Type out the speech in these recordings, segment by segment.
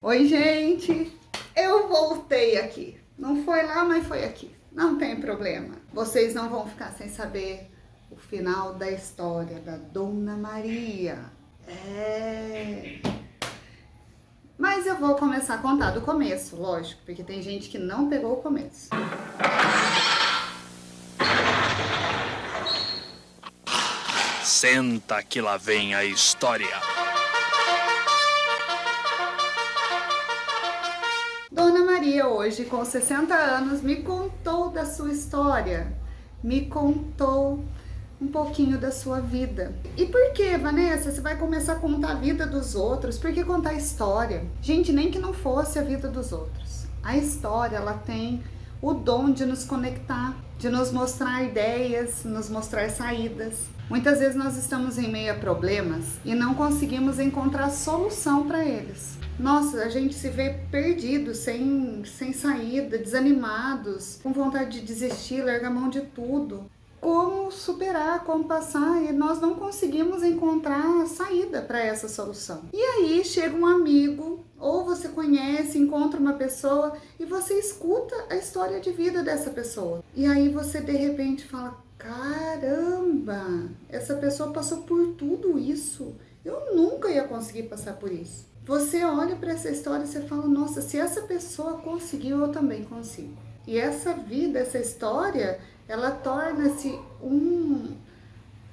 Oi, gente! Eu voltei aqui. Não foi lá, mas foi aqui. Não tem problema. Vocês não vão ficar sem saber o final da história da Dona Maria. Mas eu vou começar a contar do começo, lógico, porque tem gente que não pegou o começo. Senta que lá vem a história. Dona Maria, hoje com 60 anos, me contou da sua história, me contou um pouquinho da sua vida. E por que, Vanessa, você vai começar a contar a vida dos outros? Por que contar a história? Gente, nem que não fosse a vida dos outros. A história, ela tem o dom de nos conectar, de nos mostrar ideias, nos mostrar saídas. Muitas vezes nós estamos em meio a problemas e não conseguimos encontrar solução para eles. Nossa, a gente se vê perdido, sem saída, desanimados, com vontade de desistir, largar mão de tudo. Como superar, como passar, e nós não conseguimos encontrar saída para essa solução. E aí chega um amigo, ou você conhece, encontra uma pessoa e você escuta a história de vida dessa pessoa. E aí você de repente fala: caramba, essa pessoa passou por tudo isso, eu nunca ia conseguir passar por isso. Você olha para essa história e você fala: nossa, se essa pessoa conseguiu, eu também consigo. E essa vida, essa história, ela torna-se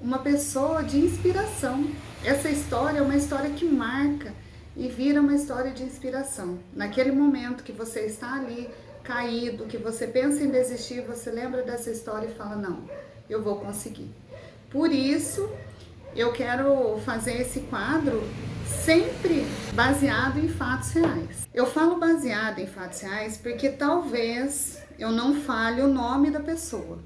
uma pessoa de inspiração. Essa história é uma história que marca e vira uma história de inspiração. Naquele momento que você está ali caído, que você pensa em desistir, você lembra dessa história e fala: não, eu vou conseguir. Por isso, eu quero fazer esse quadro sempre baseado em fatos reais. Eu falo baseado em fatos reais porque talvez eu não fale o nome da pessoa,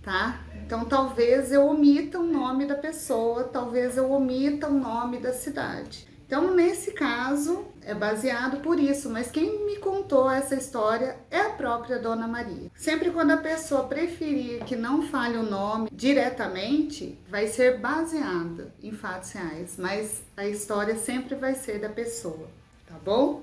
tá? Então talvez eu omita o nome da pessoa, talvez eu omita o nome da cidade. Então nesse caso é baseado por isso, mas quem me contou essa história é a própria Dona Maria. Sempre quando a pessoa preferir que não fale o nome diretamente, vai ser baseada em fatos reais, mas a história sempre vai ser da pessoa, tá bom?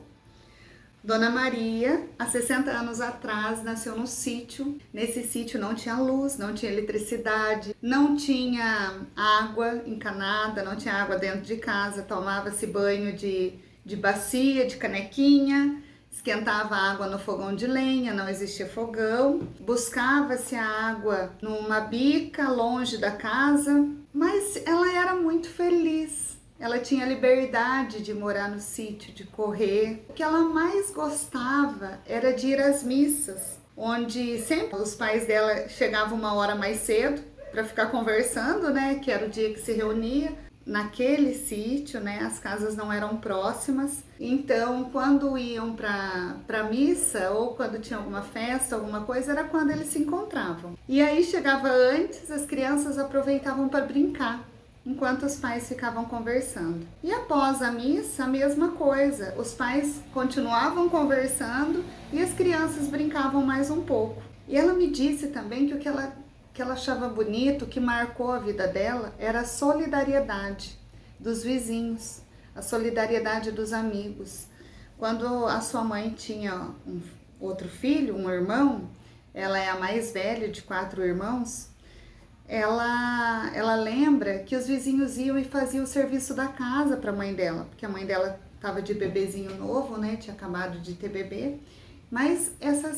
Dona Maria, há 60 anos atrás, nasceu num sítio. Nesse sítio não tinha luz, não tinha eletricidade, não tinha água encanada, não tinha água dentro de casa. Tomava-se banho de bacia, de canequinha, esquentava a água no fogão de lenha, não existia fogão. Buscava-se a água numa bica longe da casa, mas ela era muito feliz. Ela tinha liberdade de morar no sítio, de correr. O que ela mais gostava era de ir às missas, onde sempre os pais dela chegavam uma hora mais cedo para ficar conversando, né? Que era o dia que se reunia. Naquele sítio, né? As casas não eram próximas. Então, quando iam para missa ou quando tinha alguma festa, alguma coisa, era quando eles se encontravam. E aí chegava antes, as crianças aproveitavam para brincar, enquanto os pais ficavam conversando. E após a missa, a mesma coisa. Os pais continuavam conversando e as crianças brincavam mais um pouco. E ela me disse também que o que ela achava bonito, que marcou a vida dela, era a solidariedade dos vizinhos, a solidariedade dos amigos. Quando a sua mãe tinha outro filho, um irmão, ela é a mais velha de 4 irmãos, ela lembra que os vizinhos iam e faziam o serviço da casa para a mãe dela, porque a mãe dela estava de bebezinho novo, né? Tinha acabado de ter bebê, mas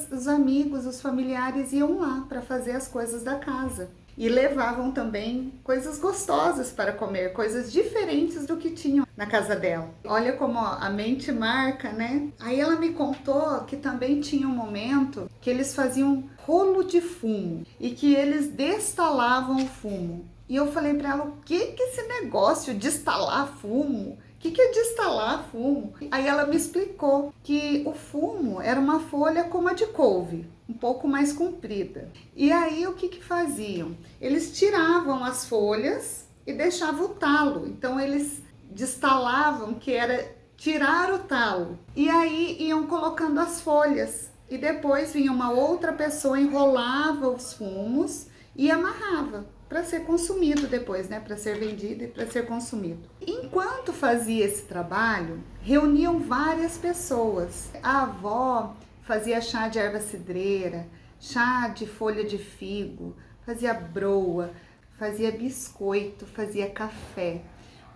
os amigos, os familiares iam lá para fazer as coisas da casa e levavam também coisas gostosas para comer, coisas diferentes do que tinham na casa dela. Olha como a mente marca, né? Aí ela me contou que também tinha um momento que eles faziam rolo de fumo e que eles destalavam o fumo. E eu falei para ela: o que é esse negócio de estalar fumo? O que é destalar fumo? Aí ela me explicou que o fumo era uma folha como a de couve, um pouco mais comprida. E aí o que faziam? Eles tiravam as folhas e deixavam o talo. Então eles destalavam, que era tirar o talo. E aí iam colocando as folhas. E depois vinha uma outra pessoa, enrolava os fumos e amarrava. para ser consumido depois, né? Para ser vendido e para ser consumido. Enquanto fazia esse trabalho, reuniam várias pessoas. A avó fazia chá de erva cidreira, chá de folha de figo, fazia broa, fazia biscoito, fazia café.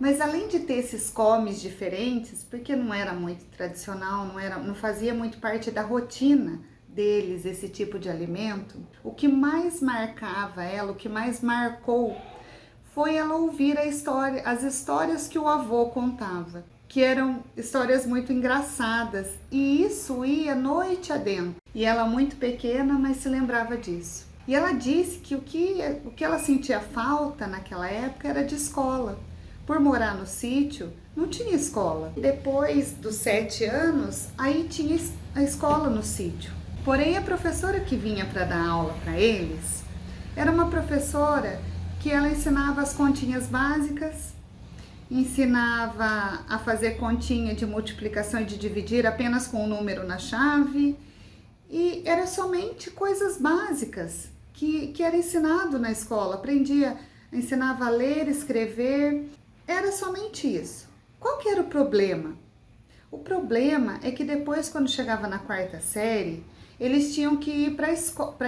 Mas além de ter esses comes diferentes, porque não era muito tradicional, não fazia muito parte da rotina deles esse tipo de alimento, o que mais marcava ela, o que mais marcou, foi ela ouvir as histórias que o avô contava, que eram histórias muito engraçadas, e isso ia noite adentro. E ela muito pequena, mas se lembrava disso. E ela disse que o que ela sentia falta naquela época era de escola. Por morar no sítio, não tinha escola. Depois dos 7 anos, aí tinha a escola no sítio. Porém, a professora que vinha para dar aula para eles era uma professora que ela ensinava as continhas básicas, ensinava a fazer continha de multiplicação e de dividir apenas com um número na chave, e era somente coisas básicas que era ensinado na escola. Ensinava a ler, escrever, era somente isso. Qual que era o problema? O problema é que depois, quando chegava na 4ª série, eles tinham que ir para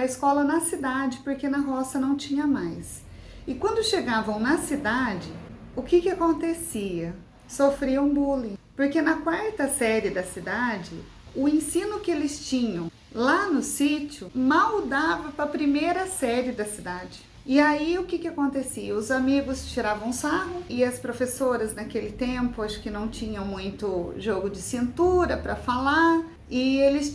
a escola na cidade, porque na roça não tinha mais. E quando chegavam na cidade, o que acontecia? Sofriam bullying, porque na 4ª série da cidade, o ensino que eles tinham lá no sítio mal dava para a 1ª série da cidade. E aí o que acontecia? Os amigos tiravam sarro e as professoras naquele tempo acho que não tinham muito jogo de cintura para falar, e eles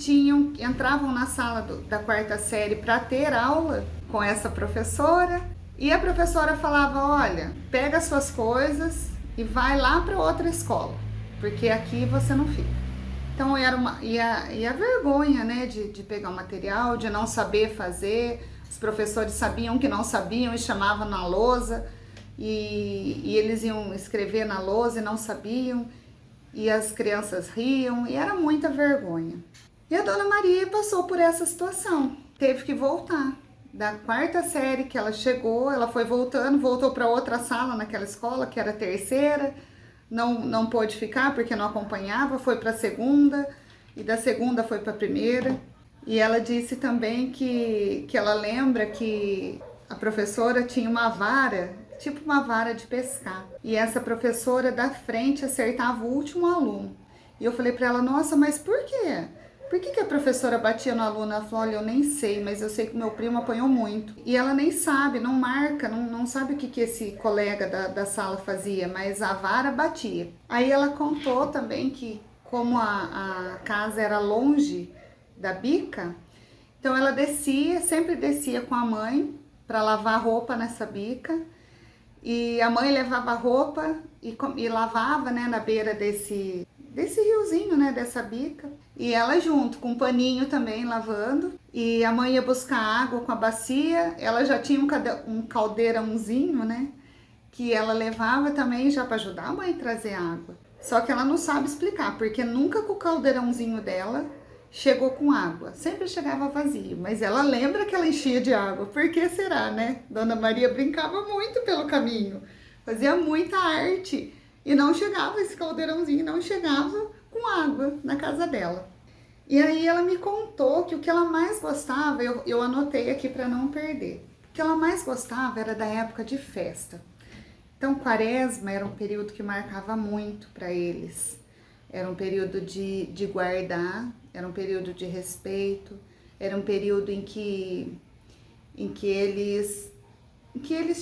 entravam na sala da 4ª série para ter aula com essa professora, e a professora falava: olha, pega as suas coisas e vai lá para outra escola, porque aqui você não fica. Então era a vergonha, né, de pegar o material, de não saber fazer. Os professores sabiam que não sabiam e chamavam na lousa, e eles iam escrever na lousa e não sabiam, e as crianças riam, e era muita vergonha. E a Dona Maria passou por essa situação, teve que voltar. Da 4ª série que ela chegou, ela foi voltou para outra sala naquela escola, que era a 3ª, não pôde ficar porque não acompanhava, foi para a 2ª, e da 2ª foi para a 1ª. E ela disse também que ela lembra que a professora tinha uma vara, tipo uma vara de pescar. E essa professora da frente acertava o último aluno. E eu falei para ela: nossa, mas por quê? Por que a professora batia no aluno? Ela falou: olha, eu nem sei, mas eu sei que meu primo apanhou muito. E ela nem sabe, não marca, não sabe o que esse colega da sala fazia, mas a vara batia. Aí ela contou também que, como a casa era longe da bica, então ela sempre descia com a mãe para lavar roupa nessa bica, e a mãe levava a roupa e lavava, né, na beira desse riozinho, né, dessa bica, e ela junto com um paninho também lavando, e a mãe ia buscar água com a bacia. Ela já tinha um caldeirãozinho, né, que ela levava também já para ajudar a mãe a trazer água. Só que ela não sabe explicar, porque nunca com o caldeirãozinho dela chegou com água, sempre chegava vazio, mas ela lembra que ela enchia de água. Por que será, né? Dona Maria brincava muito pelo caminho, fazia muita arte, e não chegava esse caldeirãozinho, não chegava com água na casa dela. E aí ela me contou que o que ela mais gostava, eu anotei aqui para não perder, o que ela mais gostava era da época de festa. Então, Quaresma era um período que marcava muito para eles. Era um período de guardar, era um período de respeito, era um período em que eles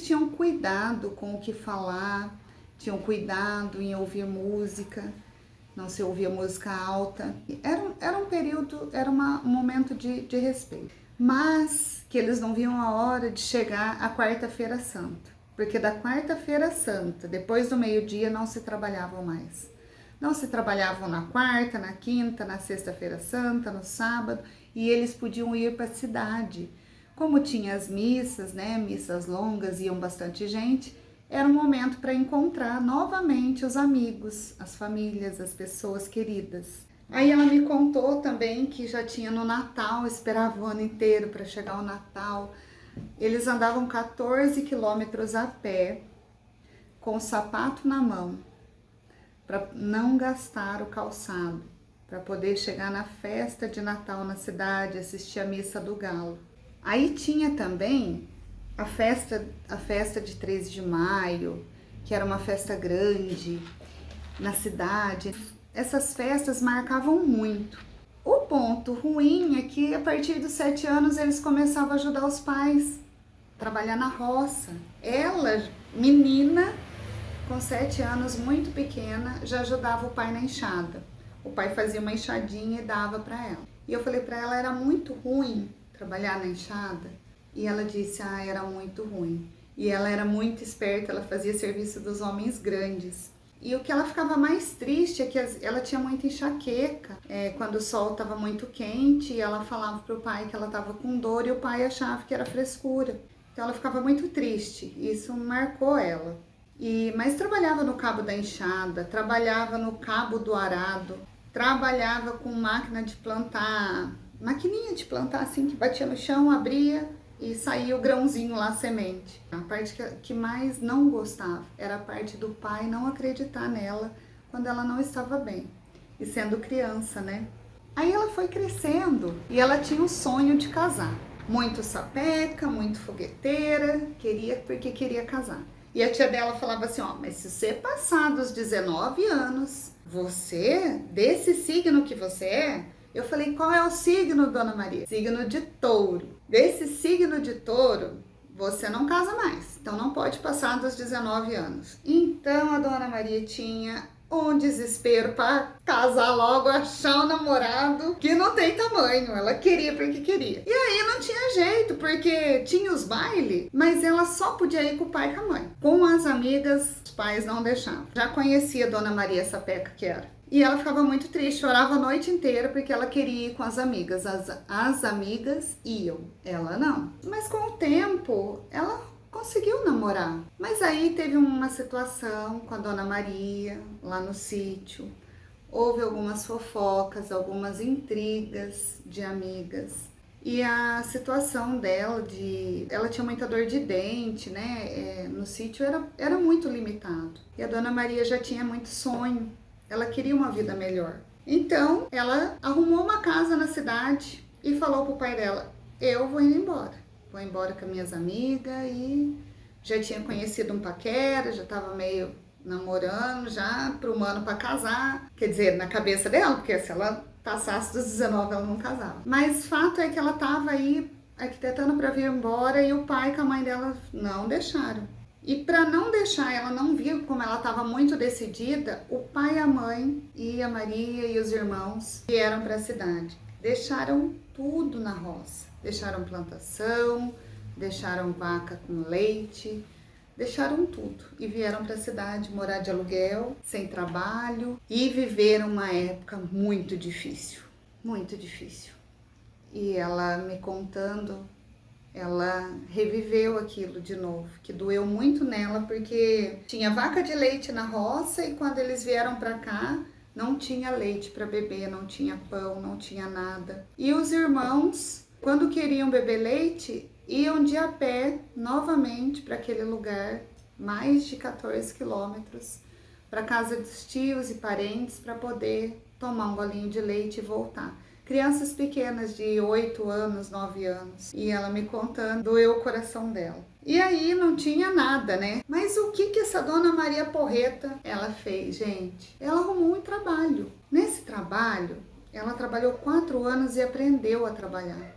tinham cuidado com o que falar, tinham cuidado em ouvir música, não se ouvia música alta. Era um período, era um momento de respeito. Mas que eles não viam a hora de chegar à Quarta-feira Santa, porque da Quarta-feira Santa, depois do meio-dia, não se trabalhavam mais. Não se trabalhavam na quarta, na quinta, na sexta-feira santa, no sábado, e eles podiam ir para a cidade. Como tinha as missas, né, missas longas, iam bastante gente, era um momento para encontrar novamente os amigos, as famílias, as pessoas queridas. Aí ela me contou também que já tinha no Natal, esperava o ano inteiro para chegar o Natal. Eles andavam 14 quilômetros a pé, com o sapato na mão, para não gastar o calçado, para poder chegar na festa de Natal na cidade, assistir a missa do galo. Aí tinha também a festa de 13 de maio, que era uma festa grande na cidade. Essas festas marcavam muito. O ponto ruim é que a partir dos 7 anos eles começavam a ajudar os pais, trabalhar na roça. Ela, menina, com 7 anos, muito pequena, já ajudava o pai na enxada. O pai fazia uma enxadinha e dava para ela. E eu falei para ela, era muito ruim trabalhar na enxada. E ela disse, era muito ruim. E ela era muito esperta, ela fazia serviço dos homens grandes. E o que ela ficava mais triste é que ela tinha muita enxaqueca. Quando o sol estava muito quente, ela falava pro pai que ela estava com dor e o pai achava que era frescura. Então ela ficava muito triste. Isso marcou ela. Mas trabalhava no cabo da enxada, trabalhava no cabo do arado, trabalhava com máquina de plantar, maquininha de plantar assim, que batia no chão, abria e saía o grãozinho lá, a semente. A parte que mais não gostava era a parte do pai não acreditar nela quando ela não estava bem. E sendo criança, né? Aí ela foi crescendo e ela tinha o sonho de casar. Muito sapeca, muito fogueteira, porque queria casar. E a tia dela falava assim, mas se você passar dos 19 anos, você, desse signo que você é, eu falei, qual é o signo, Dona Maria? Signo de touro. Desse signo de touro, você não casa mais. Então não pode passar dos 19 anos. Então a Dona Maria tinha um desespero para casar logo, achar um namorado que não tem tamanho. Ela queria porque queria. E aí não tinha jeito, porque tinha os bailes, mas ela só podia ir com o pai e com a mãe. Com as amigas, os pais não deixavam. Já conhecia a Dona Maria Sapeca que era. E ela ficava muito triste, chorava a noite inteira porque ela queria ir com as amigas. As amigas iam, ela não. Mas com o tempo, ela conseguiu namorar. Mas aí teve uma situação com a Dona Maria, lá no sítio. Houve algumas fofocas, algumas intrigas de amigas. E a situação dela, ela tinha muita dor de dente, né? No sítio era muito limitado. E a Dona Maria já tinha muito sonho. Ela queria uma vida melhor. Então, ela arrumou uma casa na cidade e falou pro pai dela, eu vou indo embora. Vou embora com as minhas amigas e já tinha conhecido um paquera, já tava meio namorando, já pro mano pra casar. Quer dizer, na cabeça dela, porque se ela passasse dos 19, ela não casava. Mas fato é que ela tava aí arquitetando pra vir embora e o pai com a mãe dela não deixaram. E para não deixar ela não vir, como ela estava muito decidida, o pai, a mãe e a Maria e os irmãos vieram para a cidade. Deixaram tudo na roça. Deixaram plantação, deixaram vaca com leite, deixaram tudo. E vieram para a cidade morar de aluguel, sem trabalho e viveram uma época muito difícil, muito difícil. E ela me contando, ela reviveu aquilo de novo, que doeu muito nela, porque tinha vaca de leite na roça e quando eles vieram para cá, não tinha leite para beber, não tinha pão, não tinha nada. E os irmãos, quando queriam beber leite, iam de a pé novamente para aquele lugar, mais de 14 quilômetros, para casa dos tios e parentes, para poder tomar um golinho de leite e voltar. Crianças pequenas de 8 anos, 9 anos. E ela me contando, doeu o coração dela. E aí não tinha nada, né? Mas o que essa Dona Maria Porreta, ela fez, gente? Ela arrumou um trabalho. Nesse trabalho, ela trabalhou 4 anos e aprendeu a trabalhar.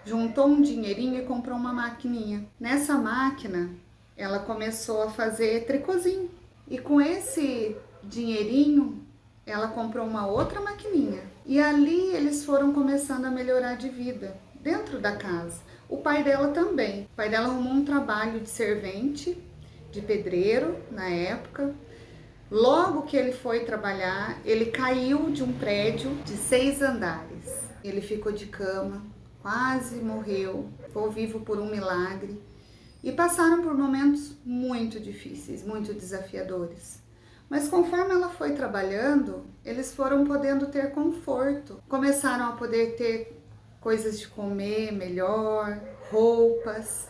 Juntou um dinheirinho e comprou uma maquininha. Nessa máquina, ela começou a fazer tricôzinho. E com esse dinheirinho, ela comprou uma outra maquininha. E ali eles foram começando a melhorar de vida, dentro da casa. O pai dela também. O pai dela arrumou um trabalho de servente, de pedreiro, na época. Logo que ele foi trabalhar, ele caiu de um prédio de 6 andares. Ele ficou de cama, quase morreu, ficou vivo por um milagre. E passaram por momentos muito difíceis, muito desafiadores. Mas conforme ela foi trabalhando, eles foram podendo ter conforto. Começaram a poder ter coisas de comer melhor, roupas.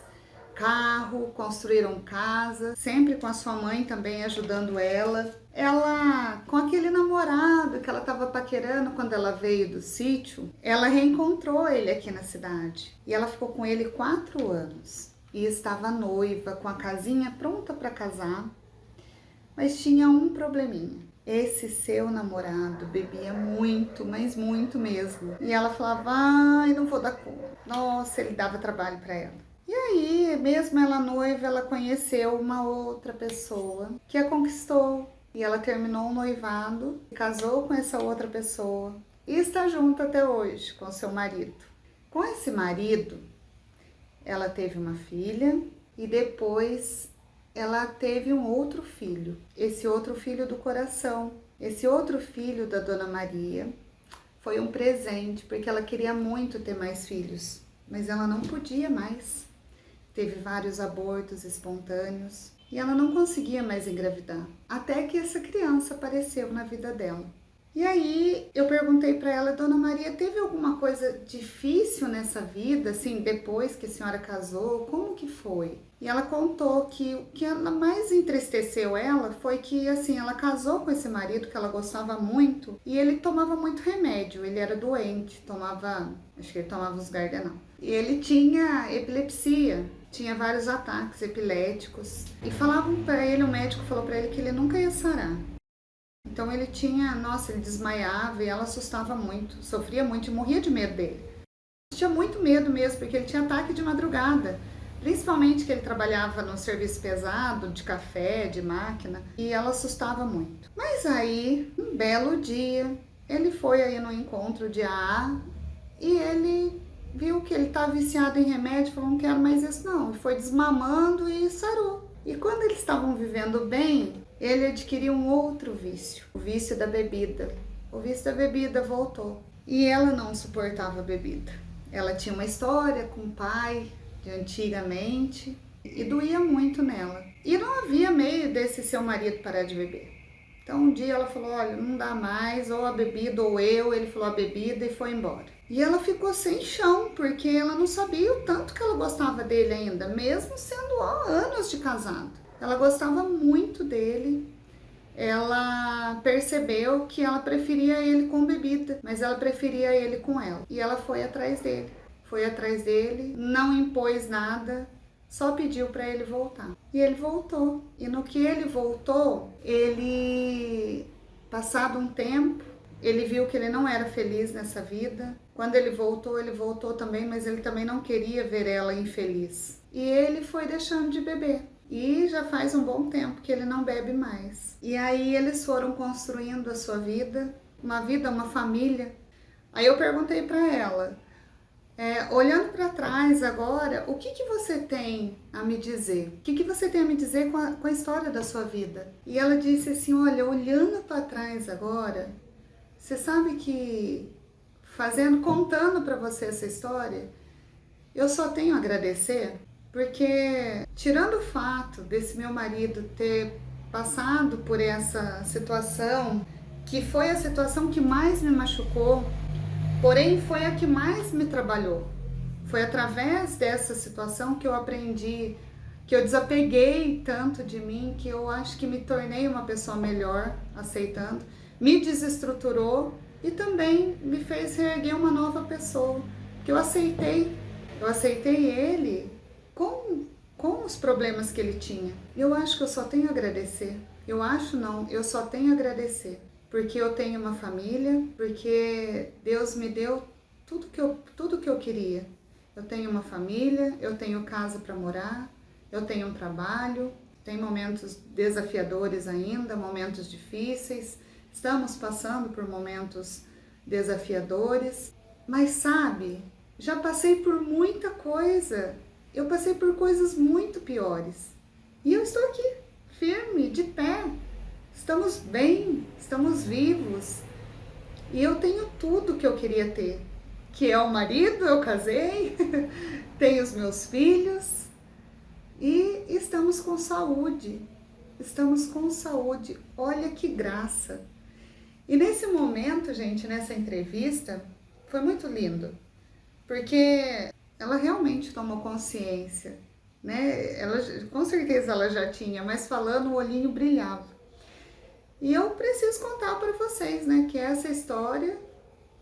carro, construíram casa, sempre com a sua mãe também ajudando ela. Ela, com aquele namorado que ela estava paquerando quando ela veio do sítio, ela reencontrou ele aqui na cidade. E ela ficou com ele 4 anos. E estava noiva, com a casinha pronta para casar. Mas tinha um probleminha. Esse seu namorado bebia muito, mas muito mesmo. E ela falava, ai, não vou dar conta. Nossa, ele dava trabalho para ela. E aí, mesmo ela noiva, ela conheceu uma outra pessoa que a conquistou. E ela terminou o noivado, casou com essa outra pessoa e está junto até hoje com seu marido. Com esse marido, ela teve uma filha e depois ela teve um outro filho. Esse outro filho do coração, esse outro filho da Dona Maria foi um presente, porque ela queria muito ter mais filhos, mas ela não podia mais. Teve vários abortos espontâneos e ela não conseguia mais engravidar, até que essa criança apareceu na vida dela. E aí eu perguntei para ela, Dona Maria, teve alguma coisa difícil nessa vida, assim, depois que a senhora casou? Como que foi? E ela contou que o que mais entristeceu ela foi que, assim, ela casou com esse marido que ela gostava muito e ele tomava muito remédio, ele era doente, acho que ele tomava os Gardenal. E ele tinha epilepsia, tinha vários ataques epiléticos e falavam para ele, o médico falou para ele que ele nunca ia sarar. Então ele ele desmaiava e ela assustava muito, sofria muito e morria de medo dele. Tinha muito medo mesmo, porque ele tinha ataque de madrugada, principalmente que ele trabalhava no serviço pesado, de café, de máquina, e ela assustava muito. Mas aí, um belo dia, ele foi aí no encontro de AA e ele viu que ele estava viciado em remédio, falou, não quero mais isso não, e foi desmamando e sarou. E quando eles estavam vivendo bem, ele adquiriu um outro vício, o vício da bebida. O vício da bebida voltou. E ela não suportava a bebida. Ela tinha uma história com o pai de antigamente e doía muito nela. E não havia meio desse seu marido parar de beber. Então um dia ela falou, olha, não dá mais, ou a bebida ou eu. Ele falou a bebida e foi embora. E ela ficou sem chão, porque ela não sabia o tanto que ela gostava dele ainda, mesmo sendo anos de casado. Ela gostava muito dele, ela percebeu que ela preferia ele com bebida, mas ela preferia ele com ela. E ela foi atrás dele, não impôs nada, só pediu para ele voltar. E ele voltou. E no que ele voltou, passado um tempo, ele viu que ele não era feliz nessa vida. Quando ele voltou também, mas ele também não queria ver ela infeliz. E ele foi deixando de beber. E já faz um bom tempo que ele não bebe mais. E aí eles foram construindo a sua vida, uma família. Aí eu perguntei para ela, olhando para trás agora, o que você tem a me dizer? O que você tem a me dizer com a história da sua vida? E ela disse assim, olha, olhando para trás agora, você sabe que contando para você essa história, eu só tenho a agradecer. Porque, tirando o fato desse meu marido ter passado por essa situação, que foi a situação que mais me machucou, porém foi a que mais me trabalhou. Foi através dessa situação que eu aprendi, que eu desapeguei tanto de mim, que eu acho que me tornei uma pessoa melhor, aceitando, me desestruturou e também me fez reerguer uma nova pessoa, que eu aceitei ele com os problemas que ele tinha. Eu acho que eu só tenho a agradecer. Eu só tenho a agradecer. Porque eu tenho uma família, porque Deus me deu tudo que eu queria. Eu tenho uma família, eu tenho casa para morar, eu tenho um trabalho, tem momentos desafiadores ainda, momentos difíceis. Estamos passando por momentos desafiadores. Mas sabe, já passei por muita coisa. Eu passei por coisas muito piores. E eu estou aqui, firme, de pé. Estamos bem, estamos vivos. E eu tenho tudo que eu queria ter. Que é o marido, eu casei, tenho os meus filhos. E estamos com saúde. Estamos com saúde. Olha que graça. E nesse momento, gente, nessa entrevista, foi muito lindo. Porque ela realmente tomou consciência né? Ela, com certeza ela já tinha, mas falando o olhinho brilhava. E eu preciso contar para vocês, né, que essa história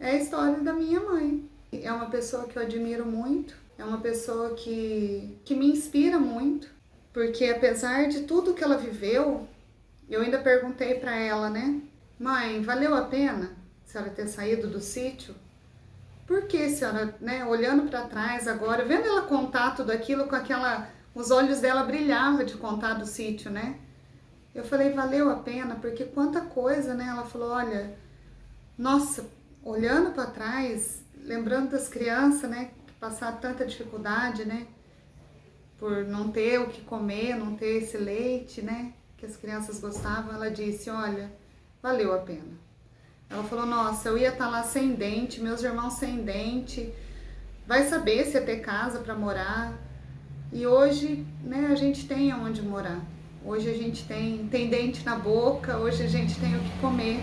é a história da minha mãe. É uma pessoa que eu admiro muito, é uma pessoa que me inspira muito, porque apesar de tudo que ela viveu, eu ainda perguntei para ela, né, mãe, valeu a pena a senhora ter saído do sítio? Por que a senhora, né, olhando para trás agora, vendo ela contar tudo aquilo com aquela, os olhos dela brilhavam de contar do sítio, né? Eu falei, valeu a pena, porque quanta coisa, né? Ela falou, olha, nossa, olhando para trás, lembrando das crianças, né, que passaram tanta dificuldade, né, por não ter o que comer, não ter esse leite, né, que as crianças gostavam, ela disse, olha, valeu a pena. Ela falou, nossa, eu ia estar lá sem dente, meus irmãos sem dente, vai saber se ia ter casa para morar. E hoje, né, a gente tem onde morar. Hoje a gente tem dente na boca, hoje a gente tem o que comer.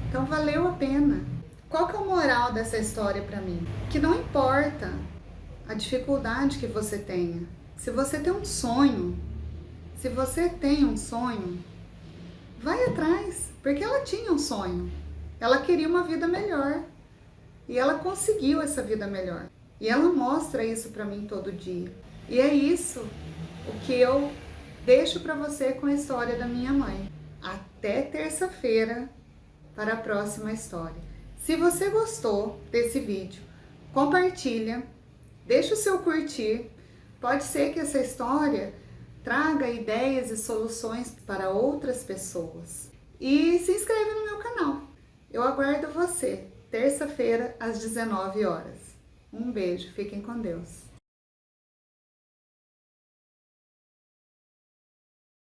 Então valeu a pena. Qual que é o moral dessa história para mim? Que não importa a dificuldade que você tenha. Se você tem um sonho, vai atrás, porque ela tinha um sonho. Ela queria uma vida melhor e ela conseguiu essa vida melhor. E ela mostra isso para mim todo dia. E é isso o que eu deixo para você com a história da minha mãe. Até terça-feira para a próxima história. Se você gostou desse vídeo, compartilha, deixa o seu curtir. Pode ser que essa história traga ideias e soluções para outras pessoas. E se inscreve no meu canal. Eu aguardo você, terça-feira, às 19 horas. Um beijo, fiquem com Deus.